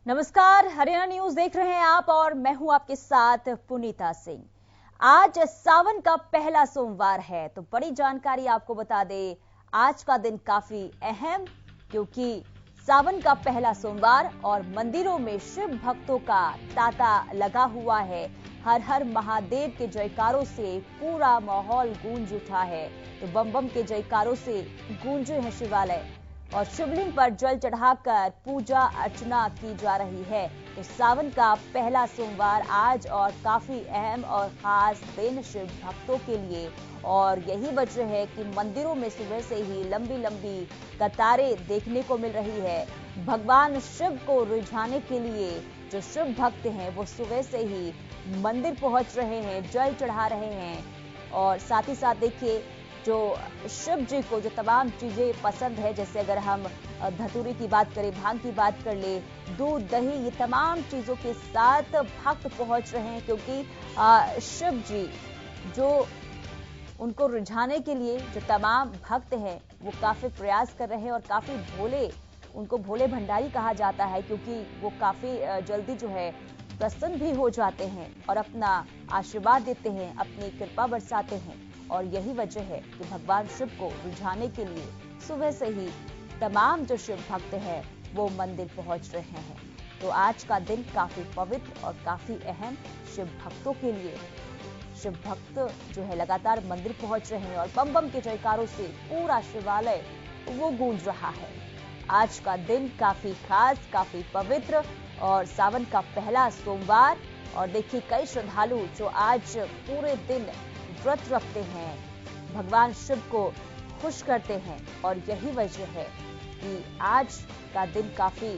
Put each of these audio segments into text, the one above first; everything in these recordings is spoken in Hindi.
नमस्कार, हरियाणा न्यूज देख रहे हैं आप और मैं हूं आपके साथ पुनीता सिंह। आज सावन का पहला सोमवार है तो बड़ी जानकारी आपको बता दें। आज का दिन काफी अहम क्योंकि सावन का पहला सोमवार और मंदिरों में शिव भक्तों का तांता लगा हुआ है। हर हर महादेव के जयकारों से पूरा माहौल गूंज उठा है। तो बम बम के जयकारों से गूंजे हैं शिवालय और शिवलिंग पर जल चढ़ाकर पूजा अर्चना की जा रही है। तो सावन का पहला सोमवार आज और काफी अहम और खास दिन शिव भक्तों के लिए। और यही वजह है कि मंदिरों में सुबह से ही लंबी लंबी कतारें देखने को मिल रही है। भगवान शिव को रिझाने के लिए जो शिव भक्त हैं वो सुबह से ही मंदिर पहुंच रहे हैं, जल चढ़ा रहे हैं। और साथ ही साथ देखिए, जो शिव जी को जो तमाम चीजें पसंद है, जैसे अगर हम धतूरे की बात करें, भांग की बात कर ले, दूध दही, ये तमाम चीजों के साथ भक्त पहुंच रहे हैं क्योंकि शिव जी जो उनको रिझाने के लिए जो तमाम भक्त हैं वो काफी प्रयास कर रहे हैं और काफी भोले, उनको भोले भंडारी कहा जाता है क्योंकि वो काफी जल्दी जो है प्रसन्न भी हो जाते हैं और अपना आशीर्वाद देते हैं, अपनी कृपा बरसाते हैं। और यही वजह है कि भगवान शिव को रिझाने के लिए सुबह से ही तमाम जो शिव भक्त हैं वो मंदिर पहुंच रहे हैं। तो आज का दिन काफी पवित्र और काफी अहम शिव भक्तों के लिए। शिव भक्त जो है लगातार मंदिर पहुंच रहे हैं और बम बम के जयकारों से पूरा शिवालय वो गूंज रहा है। आज का दिन काफी खास, काफी पवित्र और सावन का पहला सोमवार। और देखिए, कई श्रद्धालु जो आज पूरे दिन व्रत रखते हैं, भगवान शिव को खुश करते हैं। और यही वजह है कि आज का दिन काफी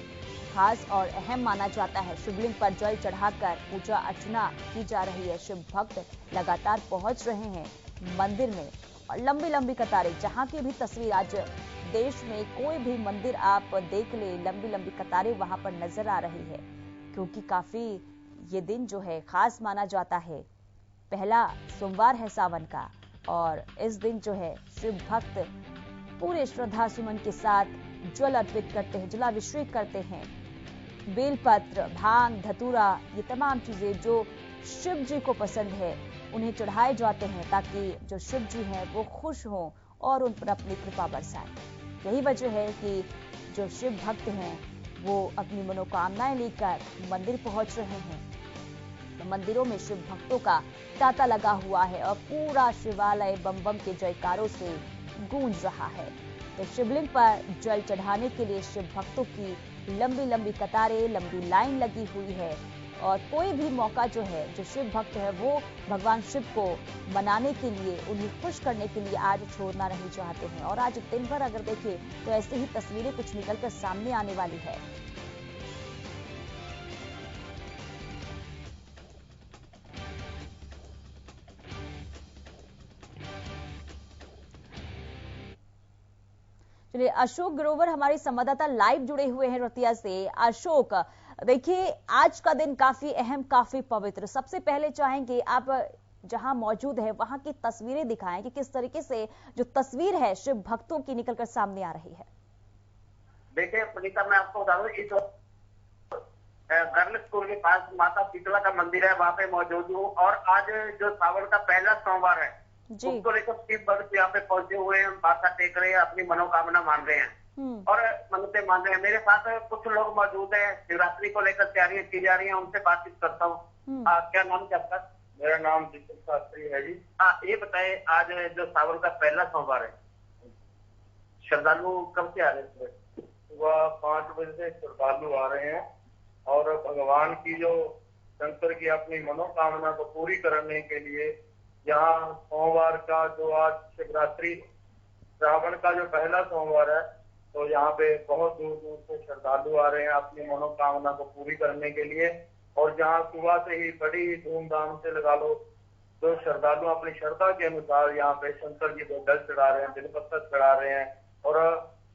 खास और अहम माना जाता है। शिवलिंग पर जल चढ़ाकर पूजा अर्चना की जा रही है। शिव भक्त लगातार पहुंच रहे हैं मंदिर में और लंबी लंबी कतारें, जहां की भी तस्वीर आज देश में कोई भी मंदिर आप देख ले, लंबी लंबी कतारें वहां पर नजर आ रही है क्योंकि काफी ये दिन जो है खास माना जाता है। पहला सोमवार है सावन का और इस दिन जो है शिव भक्त पूरे श्रद्धा सुमन के साथ जल अर्पित करते हैं, जलाभिषेक करते हैं। बेलपत्र, भांग, धतूरा, ये तमाम चीजें जो शिव जी को पसंद है उन्हें चढ़ाए जाते हैं ताकि जो शिव जी हैं वो खुश हों और उन पर अपनी कृपा बरसाएं। यही वजह है कि जो शिव भक्त हैं वो अपनी मनोकामनाएं लेकर मंदिर पहुंच रहे हैं। तो मंदिरों में शिव भक्तों का तांता लगा हुआ है और पूरा शिवालय बम बम के जयकारों से गूंज रहा है। तो शिवलिंग पर जल चढ़ाने के लिए शिव भक्तों की लंबी लंबी कतारें, लंबी लाइन लगी हुई है। और कोई भी मौका जो है, जो शिव भक्त है वो भगवान शिव को मनाने के लिए, उन्हें खुश करने के लिए आज छोड़ना नहीं चाहते हैं। और आज दिन भर अगर देखें तो ऐसे ही तस्वीरें कुछ निकलकर सामने आने वाली है। चलिए, अशोक ग्रोवर हमारे संवाददाता लाइव जुड़े हुए हैं रतिया से। अशोक, देखिए आज का दिन काफी अहम, काफी पवित्र। सबसे पहले चाहेंगे आप जहां मौजूद है वहां की तस्वीरें दिखाएं कि किस तरीके से जो तस्वीर है शिव भक्तों की निकलकर सामने आ रही है। देखिए पुनीता, मैं आपको बता दूं, इस गर्ल स्कूल के पास माता शीतला का मंदिर है, वहां पे मौजूद हूँ। और आज जो सावन का पहला सोमवार है उसको लेकर शिव भक्त यहाँ पे पहुंचे हुए हैं, माथा टेक रहे हैं, अपनी मनोकामना मान रहे हैं और मन्नतें मान रहे हैं। मेरे साथ कुछ लोग मौजूद हैं, शिवरात्रि को लेकर तैयारियां की जा रही हैं, उनसे बातचीत करता हूँ। क्या नाम क्या आपका? मेरा नाम दीपक शास्त्री है जी। ये बताए, आज जो सावन का पहला सोमवार है, श्रद्धालु कब से आ रहे हैं? सुबह 5 बजे से श्रद्धालु आ रहे हैं और भगवान की जो शंकर की अपनी मनोकामना को पूरी करने के लिए यहाँ सोमवार का जो आज शिवरात्रि, श्रावण का जो पहला सोमवार है, तो यहाँ पे बहुत दूर दूर से श्रद्धालु आ रहे हैं अपनी मनोकामना को पूरी करने के लिए। और जहाँ सुबह से ही बड़ी ही धूमधाम से लगा लो, तो श्रद्धालु अपनी श्रद्धा के अनुसार यहाँ पे शंकर जी को जल चढ़ा रहे हैं, बेलपत्र चढ़ा रहे हैं और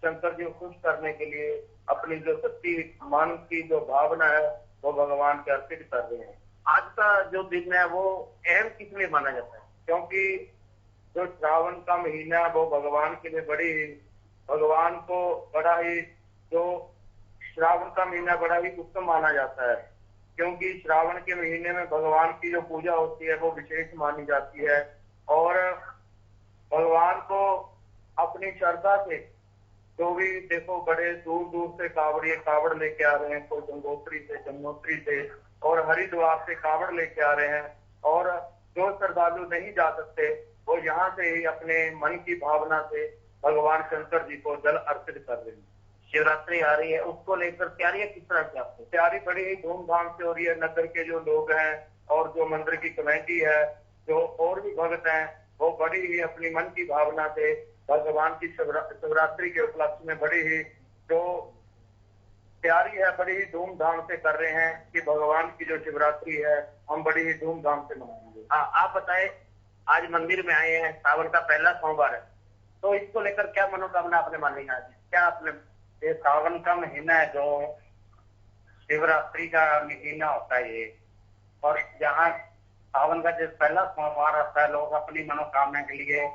शंकर जी को खुश करने के लिए अपनी जो सच्ची मन की जो भावना है वो भगवान के अर्पित कर रहे हैं। आज का जो दिन है वो अहम किस लिए माना जाता है? क्योंकि जो श्रावण का महीना है वो भगवान के लिए भगवान को बड़ा ही जो श्रावण का महीना बड़ा ही उत्तम माना जाता है, क्योंकि श्रावण के महीने में भगवान की जो पूजा होती है वो विशेष मानी जाती है। और भगवान को अपनी श्रद्धा से जो भी देखो बड़े दूर दूर से कावड़िए कावड़ लेके आ रहे हैं, कोई गंगोत्री से, जमुनोत्री से और हरिद्वार से कावड़ लेके आ रहे हैं। और जो श्रद्धालु नहीं जा सकते वो यहाँ से ही अपने मन की भावना से भगवान शंकर जी को जल अर्पित कर रहे हैं। शिवरात्रि आ रही है, उसको लेकर तैयारियां किस तरह की आपको? तैयारी बड़ी ही धूमधाम से हो रही है। नगर के जो लोग हैं और जो मंदिर की कमेटी है, जो और भी भक्त हैं, वो बड़ी ही अपनी मन की भावना से भगवान की शिवरात्रि के उपलक्ष्य में बड़ी ही जो तैयारी है बड़ी ही धूमधाम से कर रहे हैं कि भगवान की जो शिवरात्रि है हम बड़ी ही धूमधाम से मनाएंगे। हाँ, आप बताएं, आज मंदिर में आए हैं, सावन का पहला सोमवार है, तो इसको लेकर क्या मनोकामना आपने मानी? आज क्या आपने? ये सावन का महीना है, जो शिवरात्रि का महीना होता है ये, और जहाँ सावन का जो पहला सोमवार आता है लोग अपनी मनोकामना के लिए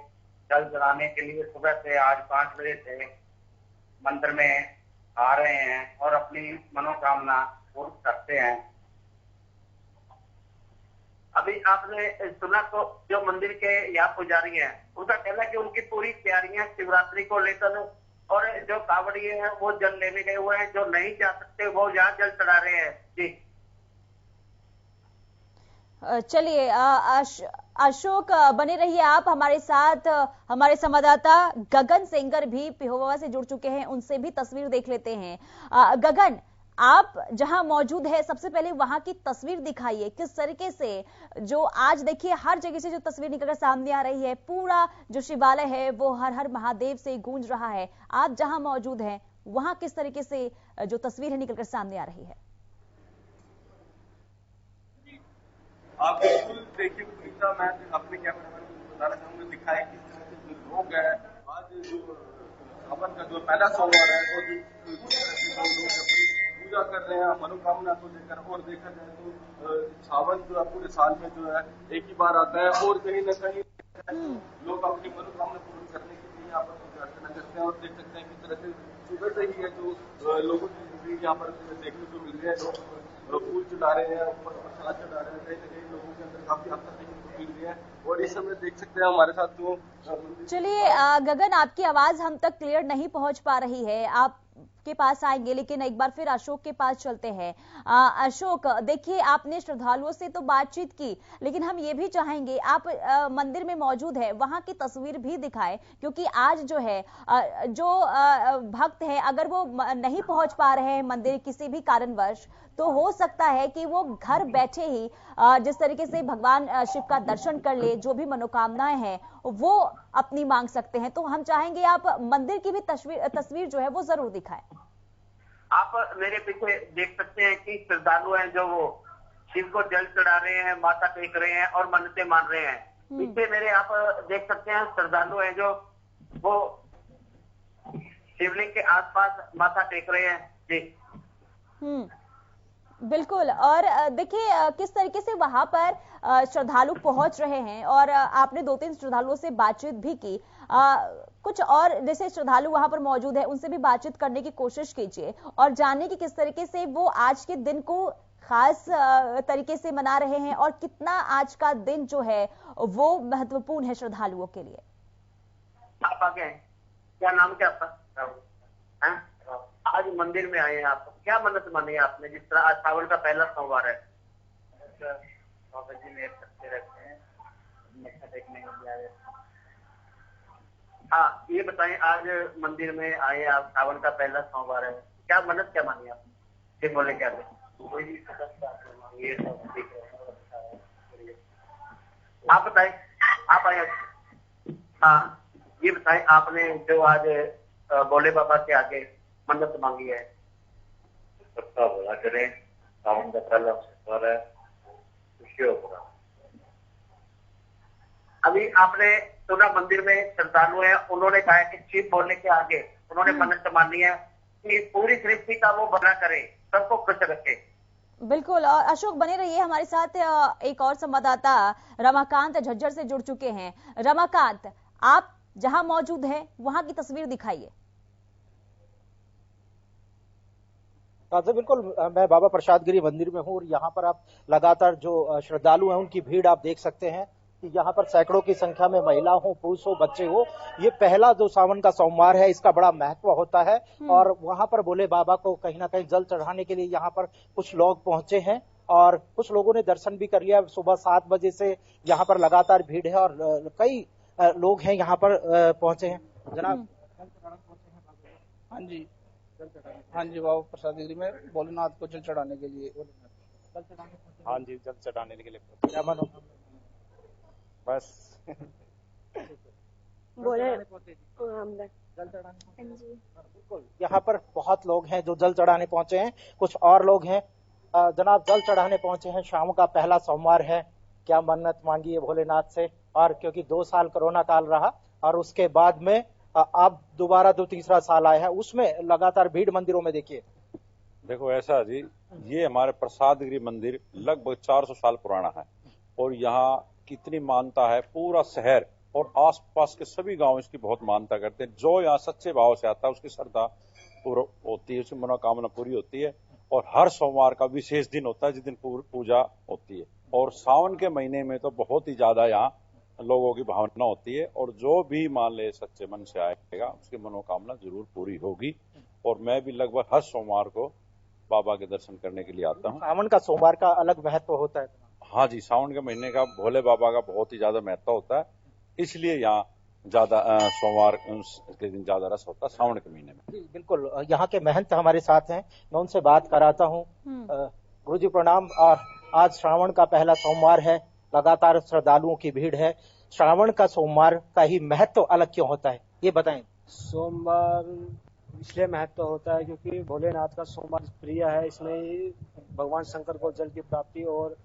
जल चढ़ाने के लिए सुबह से आज 5 बजे से मंदिर में आ रहे हैं और अपनी मनोकामना पूर्ण करते हैं। अभी आपने सुना तो जो मंदिर के यहाँ पुजारी हैं उनका कहना है कि उनकी पूरी तैयारियां शिवरात्रि को लेकर, और जो कावड़िए हैं वो जल लेने गए हुए हैं, जो नहीं जा सकते वो यहाँ जल चढ़ा रहे हैं। जी चलिए अशोक बने रहिए आप हमारे साथ। हमारे संवाददाता गगन सेंगर भी पिहोवा से जुड़ चुके हैं, उनसे भी तस्वीर देख लेते हैं। गगन, आप जहां मौजूद है सबसे पहले वहां की तस्वीर दिखाइए, किस तरीके से जो आज देखिए हर जगह से जो तस्वीर निकलकर सामने आ रही है, पूरा जो शिवालय है वो हर हर महादेव से गूंज रहा है। आप जहां मौजूद हैं वहां किस तरीके से जो तस्वीर है निकलकर सामने आ रही है? आप बिल्कुल देखिए पुनीता, मैं अपने कैमरामैन को बताना चाहूंगा, दिखाए किस तरह से जो लोग हैं आज जो सावन का जो पहला सोमवार है वो लोग अपनी पूजा कर रहे हैं मनोकामना को लेकर। और देखा जाए तो सावन जो है पूरे साल में जो है एक ही बार आता है और कहीं न कहीं लोग अपनी मनोकामना पूर्ण करने के लिए यहाँ पर पूजा अर्चना करते हैं। और देख सकते हैं किस तरह से सुबह से ही है जो लोगों की यहाँ पर देखने को मिल रहे हैं। लोग फूल चढ़ा रहे हैं, ऊपर प्रसाद चढ़ा रहे हैं, कहीं न कहीं लोगों के अंदर काफी आस्था देखने को मिल रही है। और इस समय देख सकते हैं हमारे साथ जो चलिए गगन, आपकी आवाज हम तक क्लियर नहीं पहुंच पा रही है, आप के पास आएंगे, लेकिन एक बार फिर अशोक के पास चलते हैं। अशोक, देखिए आपने श्रद्धालुओं से तो बातचीत की, लेकिन हम ये भी चाहेंगे आप मंदिर में मौजूद है वहां की तस्वीर भी दिखाएं, क्योंकि आज जो है जो भक्त है अगर वो नहीं पहुंच पा रहे हैं मंदिर किसी भी कारणवश, तो हो सकता है कि वो घर बैठे ही जिस तरीके से भगवान शिव का दर्शन कर ले, जो भी मनोकामनाएं हैं वो अपनी मांग सकते हैं। तो हम चाहेंगे आप मंदिर की भी तस्वीर जो है वो जरूर दिखाएं। आप मेरे पीछे देख सकते हैं कि श्रद्धालु हैं जो वो शिव को जल चढ़ा रहे हैं, माथा टेक रहे हैं और मन्नतें मान रहे हैं। पीछे मेरे आप देख सकते हैं श्रद्धालु हैं जो वो शिवलिंग के आसपास माथा टेक रहे हैं। जी बिल्कुल। और देखिए किस तरीके से वहां पर श्रद्धालु पहुंच रहे हैं, और आपने 2-3 श्रद्धालुओं से बातचीत भी की। कुछ और जैसे श्रद्धालु वहां पर मौजूद है उनसे भी बातचीत करने की कोशिश कीजिए और जानने की किस तरीके से वो आज के दिन को खास तरीके से मना रहे हैं और कितना आज का दिन जो है वो महत्वपूर्ण है श्रद्धालुओं के लिए। आप आगे हैं, क्या नाम क्या आपका? आज मंदिर में आए हैं, आप क्या मन्नत मानी है आपने? जिस तरह आज सावन का पहला सोमवार है, बाबा जी मेरे करते रहते हैं, मत्था टेकने के लिए आए। हाँ, ये बताएं, आज मंदिर में आए आप, सावन का पहला सोमवार है, क्या मन्नत क्या मानी आपने? फिर बोले क्या थे? ये सब ठीक है। आप बताएं, आप आए। हाँ, ये बताएं, आपने जो आज भोले बाबा से आगे मन्नत मांगी है। सबका भला करें, सावन का पहला सोमवार है, खुशी होगा। अभी आपने सुना मंदिर में श्रद्धालु है, उन्होंने कहा कि शिव बोलने के आगे उन्होंने मन्नत मानी है कि पूरी सृष्टि का वो भला करे, सबको खुश रखे। बिल्कुल। और अशोक बने रहिए हमारे साथ। एक और संवाददाता रमाकांत झज्जर से जुड़ चुके हैं। रमाकांत, आप जहां मौजूद हैं वहां की तस्वीर दिखाइए। जी बिल्कुल, मैं बाबा प्रसाद गिरी मंदिर में हूँ और यहाँ पर आप लगातार जो श्रद्धालु हैं उनकी भीड़ आप देख सकते हैं कि यहाँ पर सैकड़ों की संख्या में महिला हो, पुरुष हो, बच्चे हो। ये पहला जो सावन का सोमवार है, इसका बड़ा महत्व होता है और वहां पर भोले बाबा को कहीं ना कहीं जल चढ़ाने के लिए यहाँ पर कुछ लोग पहुंचे हैं और कुछ लोगों ने दर्शन भी कर लिया। सुबह 7 बजे से यहाँ पर लगातार भीड़ है और कई लोग हैं यहाँ पर पहुंचे हैं। जनाब, हाँ जी, हाँ जी, बाबा प्रसाद गिरी में भोलेनाथ को जल चढ़ाने के लिए। हाँ जी, जल चढ़ाने के लिए। क्या मानो बस बोले बिल्कुल, यहाँ पर बहुत लोग हैं जो जल चढ़ाने पहुंचे हैं। कुछ और लोग हैं। जनाब, जल चढ़ाने पहुंचे हैं, शाम का पहला सोमवार है, क्या मन्नत मांगी है भोलेनाथ से? और क्योंकि 2 साल कोरोना काल रहा और उसके बाद में अब दोबारा जो तीसरा साल आया है, उसमें लगातार भीड़ मंदिरों में देखिए। देखो ऐसा जी, ये हमारे प्रसाद गिरी मंदिर लगभग 400 साल पुराना है और यहाँ कितनी मानता है। पूरा शहर और आसपास के सभी गांव इसकी बहुत मानता करते हैं। जो यहाँ सच्चे भाव से आता है उसकी श्रद्धा पूरी होती है, उसकी मनोकामना पूरी होती है। और हर सोमवार का विशेष दिन होता है जिस दिन पूजा होती है। और सावन के महीने में तो बहुत ही ज्यादा यहाँ लोगों की भावना होती है और जो भी मान ले सच्चे मन से आएगा उसकी मनोकामना जरूर पूरी होगी। और मैं भी लगभग हर सोमवार को बाबा के दर्शन करने के लिए आता हूँ। सावन का सोमवार का अलग महत्व होता है। हाँ जी, सावन के महीने का भोले बाबा का बहुत ही ज्यादा महत्व होता है, इसलिए यहाँ ज्यादा सोमवार के दिन ज्यादा रस होता है सावन के महीने में। बिल्कुल, यहाँ के महंत हमारे साथ हैं, मैं उनसे बात कराता हूँ। गुरु जी प्रणाम। और आज श्रावण का पहला सोमवार है, लगातार श्रद्धालुओं की भीड़ है। श्रावण का सोमवार का ही महत्व अलग क्यों होता है, ये बताएं। सोमवार इसलिए महत्व होता है क्योंकि भोलेनाथ का सोमवार प्रिय है। इसमें ही भगवान शंकर को जल की प्राप्ति और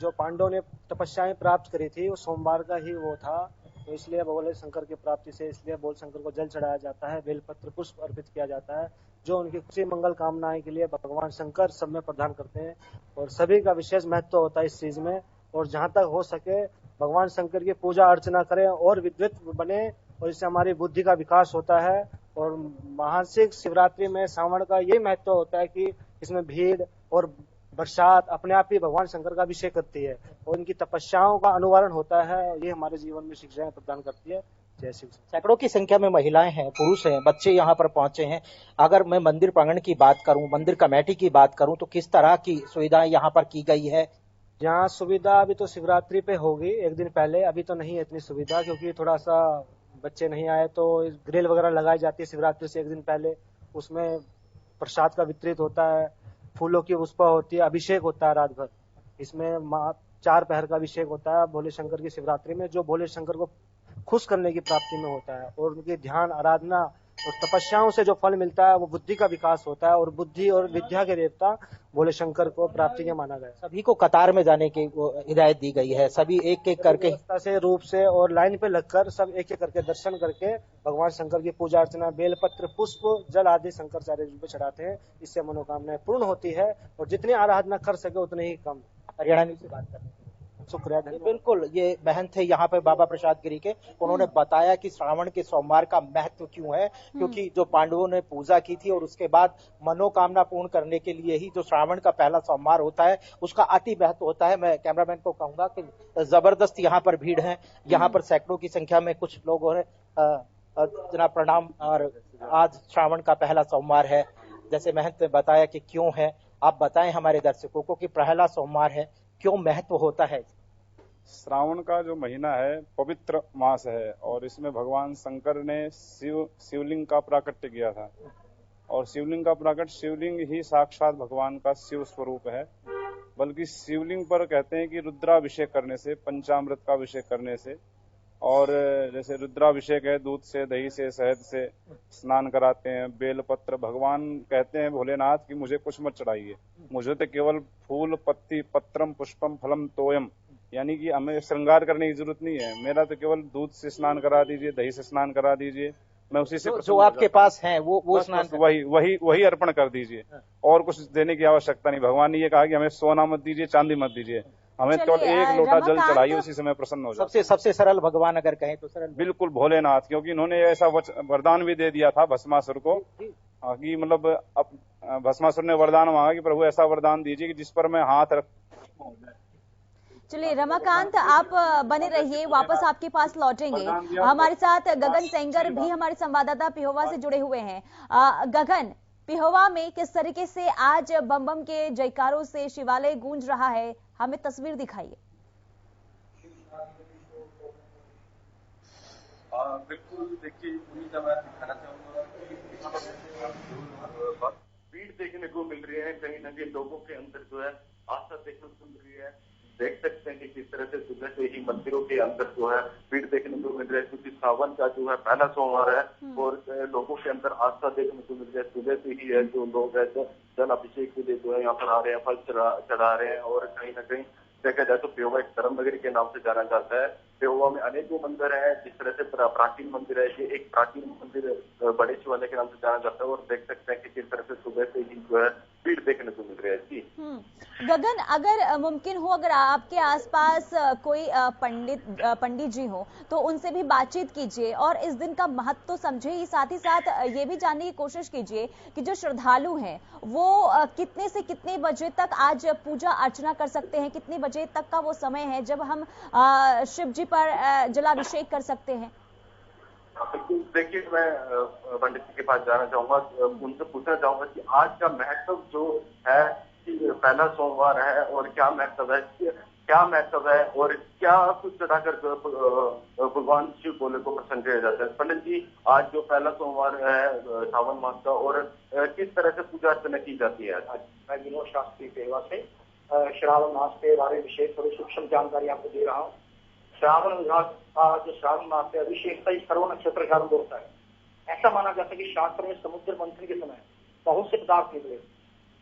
जो पांडवों ने तपस्याएं प्राप्त करी थी वो सोमवार का ही वो था। तो इसलिए भोले शंकर की प्राप्ति से इसलिए भोले शंकर को जल चढ़ाया जाता है, बेलपत्र पुष्प अर्पित किया जाता है, जो उनकी खुशी मंगल कामनाएं के लिए भगवान शंकर सब में प्रदान करते हैं। और सभी का विशेष महत्व होता है इस चीज में। और जहाँ तक हो सके भगवान शंकर की पूजा अर्चना करें और विद्वत बने और इससे हमारी बुद्धि का विकास होता है। और मासिक शिवरात्रि में सावन का ये महत्व होता है कि इसमें भीड़ और बरसात अपने आप ही भगवान शंकर का अभिषेक करती है और उनकी तपस्याओं का अनुवारण होता है। ये हमारे जीवन में शिक्षाएं प्रदान करती है। जय श्री कृष्ण। सैकड़ों की संख्या में महिलाएं हैं, पुरुष हैं, बच्चे यहाँ पर पहुंचे हैं। अगर मैं मंदिर प्रांगण की बात करूं, मंदिर कमेटी की बात करूं, तो किस तरह की सुविधाएं यहाँ पर की गई है? यहाँ सुविधा अभी तो शिवरात्रि पे होगी, एक दिन पहले। अभी तो नहीं है इतनी सुविधा क्योंकि थोड़ा सा बच्चे नहीं आए, तो ग्रिल वगैरह लगाई जाती है शिवरात्रि से एक दिन पहले। उसमें प्रसाद का वितरित होता है, फूलों की पुष्पा होती है, अभिषेक होता है रात भर। इसमें 4 पहर का अभिषेक होता है भोले शंकर की शिवरात्रि में, जो भोले शंकर को खुश करने की प्राप्ति में होता है। और उनकी ध्यान आराधना और तपस्याओं से जो फल मिलता है वो बुद्धि का विकास होता है। और बुद्धि और विद्या के देवता भोले शंकर को प्राप्ति के माना गया। सभी को कतार में जाने की हिदायत दी गई है, सभी एक एक करके से रूप से और लाइन पे लगकर सब एक एक करके दर्शन करके भगवान शंकर की पूजा अर्चना बेलपत्र पुष्प जल आदि शंकराचार्य जी पे चढ़ाते हैं। इससे मनोकामनाएं पूर्ण होती है और जितनी आराधना कर सके उतनी ही कम। हरियाणा से बात करने शुक्रिया। बिल्कुल, ये बहन थे यहाँ पे बाबा प्रसाद गिरी के। उन्होंने बताया कि श्रावण के सोमवार का महत्व क्यों है, क्योंकि जो पांडवों ने पूजा की थी और उसके बाद मनोकामना पूर्ण करने के लिए ही जो श्रावण का पहला सोमवार होता है उसका अति महत्व होता है। मैं कैमरामैन को कहूंगा कि जबरदस्त यहाँ पर भीड़ है, यहाँ पर सैकड़ों की संख्या में कुछ लोगों ने जनाब प्रणाम। और आज श्रावण का पहला सोमवार है, जैसे महंत ने बताया कि क्यों है, आप बताएं हमारे दर्शकों को कि पहला सोमवार है, क्यों महत्व होता है? श्रावण का जो महीना है पवित्र मास है और इसमें भगवान शंकर ने शिवलिंग का प्राकट्य किया था। और शिवलिंग का प्राकट, शिवलिंग ही साक्षात भगवान का शिव स्वरूप है। बल्कि शिवलिंग पर कहते हैं कि रुद्राभिषेक करने से, पंचामृत का अभिषेक करने से, और जैसे रुद्राभिषेक है दूध से, दही से, शहद से स्नान कराते हैं, बेलपत्र। भगवान कहते हैं भोलेनाथ कि मुझे कुछ मत चढ़ाइए, मुझे तो केवल फूल पत्ती पत्रम पुष्पम फलम तोयम, यानी कि हमें श्रृंगार करने की जरूरत नहीं है। मेरा तो केवल दूध से स्नान करा दीजिए, दही से स्नान करा दीजिए, मैं उसी से जो आपके पास है वो स्नान वही अर्पण कर दीजिए। और कुछ देने की आवश्यकता नहीं। भगवान ने ये कहा कि हमें सोना मत दीजिए, चांदी मत दीजिए, हमें केवल एक लोटा जल चढ़ाइए, उसी से मैं प्रसन्न हो जाऊं। सबसे सरल भगवान अगर कहें तो सरल बिल्कुल भोलेनाथ, क्योंकि इन्होंने ऐसा वरदान भी दे दिया था भस्मासुर को कि मतलब भस्मासुर ने वरदान मांगा कि प्रभु ऐसा वरदान दीजिए कि जिस पर मैं हाथ रख। चलिए रमाकांत, आप बने रहिए, वापस आपके पास लौटेंगे। हमारे साथ गगन सेंगर भी हमारे संवाददाता पिहोवा से जुड़े हुए हैं। गगन, पिहोवा में किस तरीके से आज बम बम के जयकारों से शिवालय गूंज रहा है, हमें तस्वीर दिखाइए। बिल्कुल, देखिए पुनीता, मैं दिखाना चाहूंगा भीड़ देखने को मिल रही है, कहीं ना कहीं लोगों के अंदर जो है आस्था देखने को मिल रही है। देख सकते हैं कि किस तरह से सुबह से ही मंदिरों के अंदर जो है भीड़ देखने को मिल रही है, क्योंकि सावन का जो है पहला सोमवार है और लोगों के अंदर आस्था देखने को मिल रही है। सुबह से ही है जो लोग है जल अभिषेक के लिए जो है यहाँ पर आ रहे हैं, फल चढ़ा रहे हैं। और कहीं ना कहीं देखा जाए तो पिहोवा एक धर्म नगरी के नाम से जाना जाता है। पिहोवा में अनेकों मंदिर है, जिस तरह से प्राचीन मंदिर है, ये एक प्राचीन मंदिर बड़े शिवालय के नाम से जाना जाता है। और देख सकते हैं कि किस तरह से सुबह से ही जो है भीड़ देखने को मिल रही है। जी गगन, अगर मुमकिन हो, अगर आपके आसपास कोई पंडित जी हो तो उनसे भी बातचीत कीजिए और इस दिन का महत्व तो समझिए। साथ ही साथ ये भी जानने की कोशिश कीजिए कि जो श्रद्धालु हैं वो कितने से कितने बजे तक आज पूजा अर्चना कर सकते हैं, कितने बजे तक का वो समय है जब हम शिव जी पर जलाभिषेक कर सकते हैं। देखिए, मैं पंडित जी के पास जाना चाहूंगा, उनसे पूछना चाहूंगा कि आज का महत्व जो है कि पहला सोमवार है और क्या महत्व है और क्या कुछ चढ़ाकर भगवान शिव भोले को प्रसन्न किया जाता है। पंडित जी, आज जो पहला सोमवार है सावन मास का, और किस तरह से पूजा अर्चना की जाती है? मैं विनोद शास्त्री सेवा से श्रावण मास के बारे में विशेष थोड़ी सूक्ष्म जानकारी आपको दे रहा हूँ। श्रावण विभाग का जो श्रावण मास है अभिषेक सर्व नक्षत्र का आरंभ होता है। ऐसा माना जाता है कि शास्त्र में समुद्र मंथन के समय बहुत से पदार्थ निकले,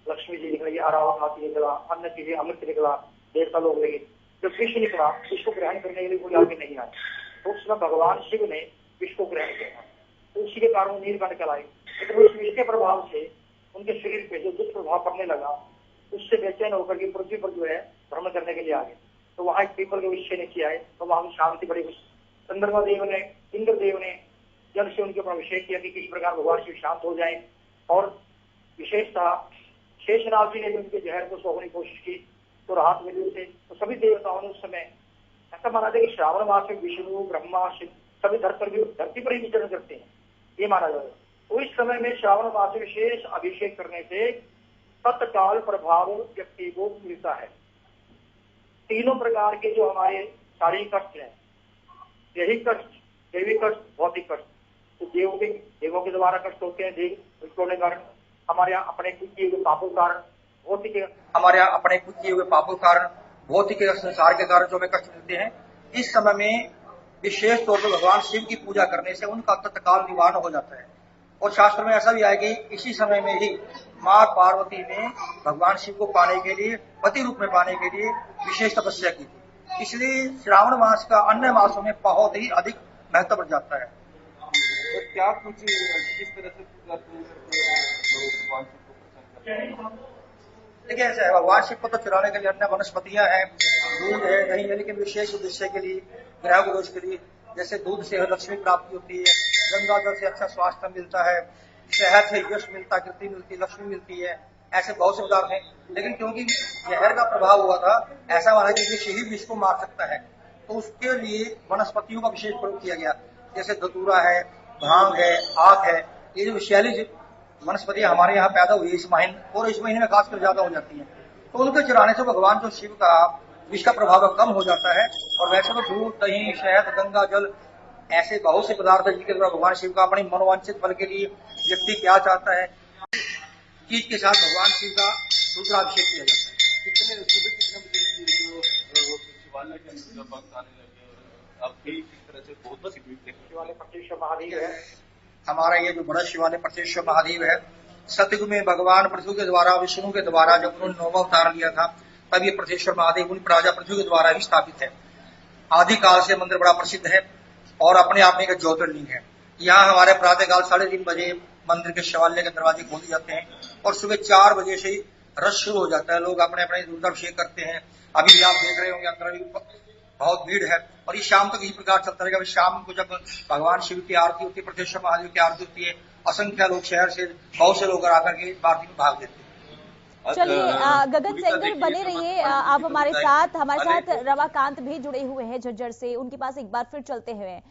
लक्ष्मी जी निकली, अरावत हाथी निकला, अन्य चीजें अमृत निकला, देवता लोग लगे। जब विष निकला, विष को ग्रहण करने के लिए कोई आगे नहीं आए, तो उस समय भगवान शिव ने विष को ग्रहण किया, तो उसी के कारण नीलकंठ कहलाए। लेकिन उस विष के प्रभाव से उनके शरीर पे जो दुष्प्रभाव पड़ने लगा, उससे बेचैन होकर के पृथ्वी पर जो है भ्रमण करने के लिए आ गए। तो वहां एक पीपल के वृक्ष नीचे आए, तो वहां शांति बड़ी। चंद्रमा देव ने, इंद्र देव ने जल से उनके ऊपर अभिषेक किया कि किस प्रकार भगवान शिव शांत हो जाए। और विशेषतः शेषनाग जी ने भी उनके जहर को सोखने की कोशिश की तो राहत मिली उसे। तो सभी देवताओं ने उस समय ऐसा माना था कि श्रावण मास में विष्णु, ब्रह्मा, शिव सभी धरती पर ही विचरण करते हैं, ये माना जाता है। तो इस समय में श्रावण मास में विशेष अभिषेक करने से तत्काल प्रभाव व्यक्ति को मिलता है। तीनों प्रकार के जो हमारे शारीरिक कष्ट हैं, यही कष्ट, दैविक कष्ट, भौतिक कष्ट, तो देवों के द्वारा कष्ट होते हैं, देव के कारण, हमारे यहाँ अपने कुछ किए हुए पापों के कारण, भौतिक संसार के कारण जो हमें कष्ट मिलते हैं, इस समय में विशेष तौर पर भगवान शिव की पूजा करने से उनका तत्काल निवारण हो जाता है। और शास्त्र में ऐसा भी आया कि इसी समय में ही माँ पार्वती ने भगवान शिव को पाने के लिए, पति रूप में पाने के लिए विशेष तपस्या की थी। इसलिए श्रावण मास का अन्य मासों में बहुत ही अधिक महत्व बढ़ जाता है। तो क्या कुछ किस तरह से पूजा करते हैं भगवान शिव को प्रसन्न करते हैं? देखिए, ऐसा है, भगवान शिव को तो चुराने के लिए अन्य वनस्पतियां हैं, दूध है, दही है, लेकिन विशेष उद्देश्य के लिए, ग्रह दोष के लिए, जैसे दूध से लक्ष्मी प्राप्ति होती है, गंगा जल से अच्छा स्वास्थ्य मिलता है, शहद से यश मिलता, कीर्ति मिलती, लक्ष्मी मिलती है, ऐसे बहुत से उदाहरण हैं। लेकिन क्योंकि जहर का प्रभाव हुआ था, ऐसा माना कि विष ही विष को मार सकता है, तो उसके लिए वनस्पतियों का विशेष प्रयोग किया गया। जैसे धतूरा है, भांग है, आक है, ये जो विषैली वनस्पतियां हमारे यहाँ पैदा हुई इस महीने में खासकर ज्यादा हो जाती है, तो उनके चुराने से भगवान जो शिव का विष का प्रभाव कम हो जाता है। और वैसे तो दूध, दही, शहद, गंगा जल, ऐसे बहुत से पदार्थ है जिनके द्वारा भगवान शिव का अपनी मनोवांछित फल के लिए व्यक्ति क्या चाहता है, चीज के साथ भगवान शिव का रुद्राभिषेक किया जाता है। कितने शिवालय के अंदर भक्त आने लगे और अब भी किस तरह से बहुत सी भीड़ शिवालय प्रत्येश्वर महादेव है हमारा, ये जो बड़ा शिवालय प्रत्येश्वर महादेव है। सतयुग में भगवान पृथ्वी के द्वारा, विष्णु के द्वारा जब उन्होंने नौवा अवतार लिया था, तब ये प्रत्येश्वर महादेव उन राजा पृथ्वी के द्वारा ही स्थापित है। आदि काल से मंदिर बड़ा प्रसिद्ध है और अपने आप में एक ज्योतिर्लिंग है। यहाँ हमारे प्रातःकाल 3:30 बजे मंदिर के शिवालय के दरवाजे खोल जाते हैं और सुबह 4 बजे से ही रश शुरू हो जाता है। लोग अपने अपने रुद्राभिषेक करते हैं। अभी भी आप देख रहे होंगे अंदर भी बहुत भीड़ है और ये शाम तक इसी प्रकार चलता रहेगा। शाम को जब भगवान शिव की आरती होती है, प्रत्येश्वर महादेव की आरती होती है, असंख्य लोग शहर से बहुत से लोग आकर के आरती में भाग लेते हैं। चलिए गगन सेंगर बने रहिए आप हमारे साथ रमाकांत भी जुड़े हुए हैं झज्जर से, उनके पास एक बार फिर चलते हुए।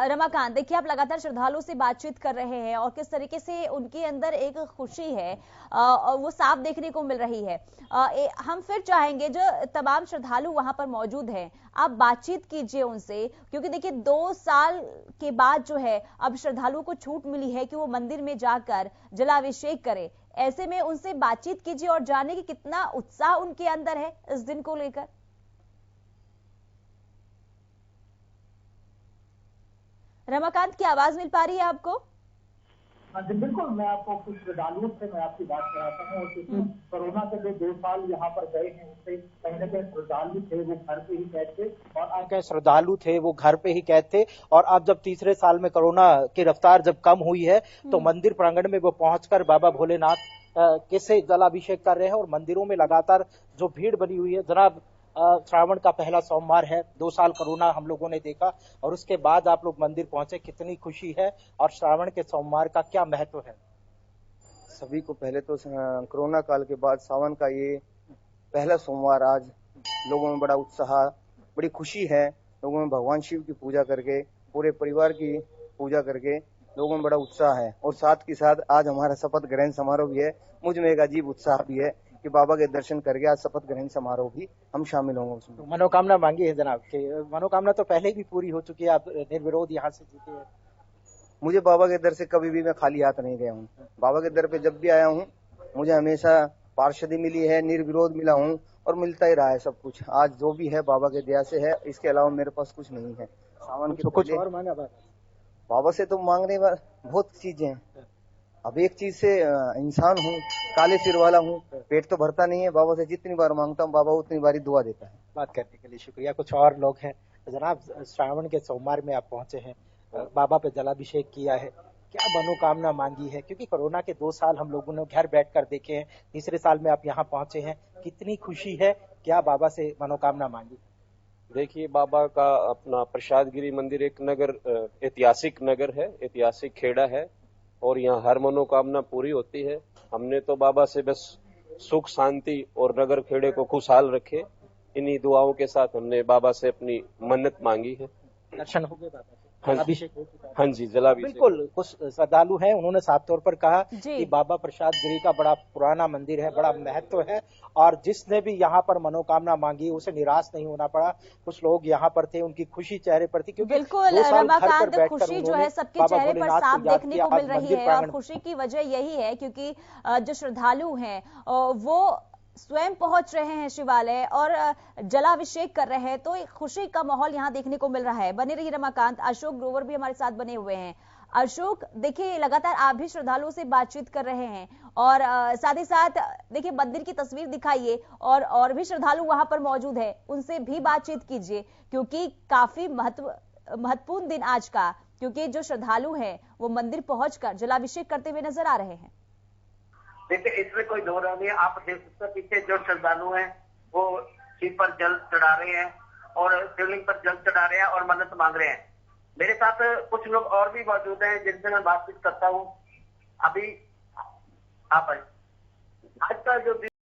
रमाकांत, देखिए आप लगातार श्रद्धालुओं से बातचीत कर रहे हैं और किस तरीके से उनके अंदर एक खुशी है वो साफ देखने को मिल रही है। हम फिर चाहेंगे जो तमाम श्रद्धालु वहां पर मौजूद हैं, आप बातचीत कीजिए उनसे, क्योंकि देखिए 2 साल के बाद जो है अब श्रद्धालुओं को छूट मिली है कि वो मंदिर में जाकर जलाभिषेक करें। ऐसे में उनसे बातचीत कीजिए और जाने कि कितना उत्साह उनके अंदर है इस दिन को लेकर। रमाकांत की आवाज मिल पा रही है आपको? हाँ जी बिल्कुल, मैं आपको कुछ श्रद्धालुओं से मैं आपकी बात कराता हूँ। क्योंकि कोरोना के जो 2 साल यहाँ पर गए हैं उससे कहीं न कहीं श्रद्धालु थे वो घर पे ही कैद थे, और आज श्रद्धालु थे वो घर पे ही कैद थे। और अब जब तीसरे साल में कोरोना की रफ्तार जब कम हुई है तो मंदिर प्रांगण में वो पहुंचकर बाबा भोलेनाथ कैसे जलाभिषेक कर रहे हैं। और मंदिरों में लगातार जो भीड़ बनी हुई है, जनाब श्रावण का पहला सोमवार है, 2 साल कोरोना हम लोगों ने देखा और उसके बाद आप लोग मंदिर पहुंचे, कितनी खुशी है और श्रावण के सोमवार का क्या महत्व है? सभी को पहले तो कोरोना काल के बाद सावन का ये पहला सोमवार आज लोगों में बड़ा उत्साह, बड़ी खुशी है। लोगों में भगवान शिव की पूजा करके, पूरे परिवार की पूजा करके लोगों में बड़ा उत्साह है। और साथ के साथ आज हमारा शपथ ग्रहण समारोह भी है। मुझ में एक अजीब उत्साह भी है कि बाबा के दर्शन करके आज शपथ ग्रहण समारोह भी हम शामिल होंगे उसमें। तो मनोकामना मांगी है जनाब कि मनोकामना तो पहले भी पूरी हो चुकी है, आप निर्विरोध यहाँ से जीते हैं। मुझे बाबा के दर से कभी भी मैं खाली हाथ नहीं गया हूँ। बाबा के दर पे जब भी आया हूँ मुझे हमेशा पार्षदी मिली है, निर्विरोध मिला हूँ और मिलता ही रहा है सब कुछ। आज जो भी है बाबा के दया से है, इसके अलावा मेरे पास कुछ नहीं है। सावन के कुछ और मांगा बाबा से? तो मांगने बहुत चीजें हैं। अब एक चीज से इंसान हूँ, काले सिर वाला हूँ, पेट तो भरता नहीं है। बाबा से जितनी बार मांगता हूँ बाबा उतनी बार ही दुआ देता है। बात करने के लिए शुक्रिया। कुछ और लोग हैं जनाब, श्रावण के सोमवार में आप पहुंचे हैं, बाबा पे जलाभिषेक किया है, क्या मनोकामना मांगी है? क्योंकि कोरोना के 2 साल हम लोगों ने घर बैठकर देखे हैं, तीसरे साल में आप यहाँ पहुंचे हैं, कितनी खुशी है, क्या बाबा से मनोकामना मांगी? देखिए, बाबा का अपना प्रसादगिरी मंदिर एक नगर, ऐतिहासिक नगर है, ऐतिहासिक खेड़ा है और यहाँ हर मनोकामना पूरी होती है। हमने तो बाबा से बस सुख शांति और नगर खेड़े को खुशहाल रखे, इन्हीं दुआओं के साथ हमने बाबा से अपनी मन्नत मांगी है। दर्शन हो गए बाबा से? हाँ जी, जलाभिषेक। बिल्कुल, कुछ श्रद्धालु हैं, उन्होंने साफ तौर पर कहा कि बाबा प्रसादगिरी का बड़ा पुराना मंदिर है, बड़ा महत्व है और जिसने भी यहाँ पर मनोकामना मांगी उसे निराश नहीं होना पड़ा। कुछ लोग यहाँ पर थे, उनकी खुशी चेहरे पर थी, क्योंकि बिल्कुल रमाकांत, खुशी जो है सबके चेहरे पर साफ देखने को मिल रही है और खुशी की वजह यही है क्योंकि जो श्रद्धालु हैं वो स्वयं पहुंच रहे हैं शिवालय और जलाभिषेक कर रहे हैं, तो एक खुशी का माहौल यहाँ देखने को मिल रहा है। बने रहिए रमाकांत। अशोक ग्रोवर भी हमारे साथ बने हुए हैं। अशोक, देखिए लगातार आप भी श्रद्धालुओं से बातचीत कर रहे हैं और साथ ही साथ देखिए मंदिर की तस्वीर दिखाइए और भी श्रद्धालु वहां पर मौजूद है, उनसे भी बातचीत कीजिए क्योंकि काफी महत्वपूर्ण दिन आज का, क्योंकि जो श्रद्धालु हैं वो मंदिर पहुंचकर जलाभिषेक करते हुए नजर आ रहे हैं। देखिए, इसमें कोई दो राय नहीं है। आप देख सकते हैं पीछे जो श्रद्धालु हैं वो शिव पर जल चढ़ा रहे हैं और शिवलिंग पर जल चढ़ा रहे हैं और मन्नत मांग रहे हैं। मेरे साथ कुछ लोग और भी मौजूद हैं जिनसे मैं बातचीत करता हूँ। अभी आप आज का जो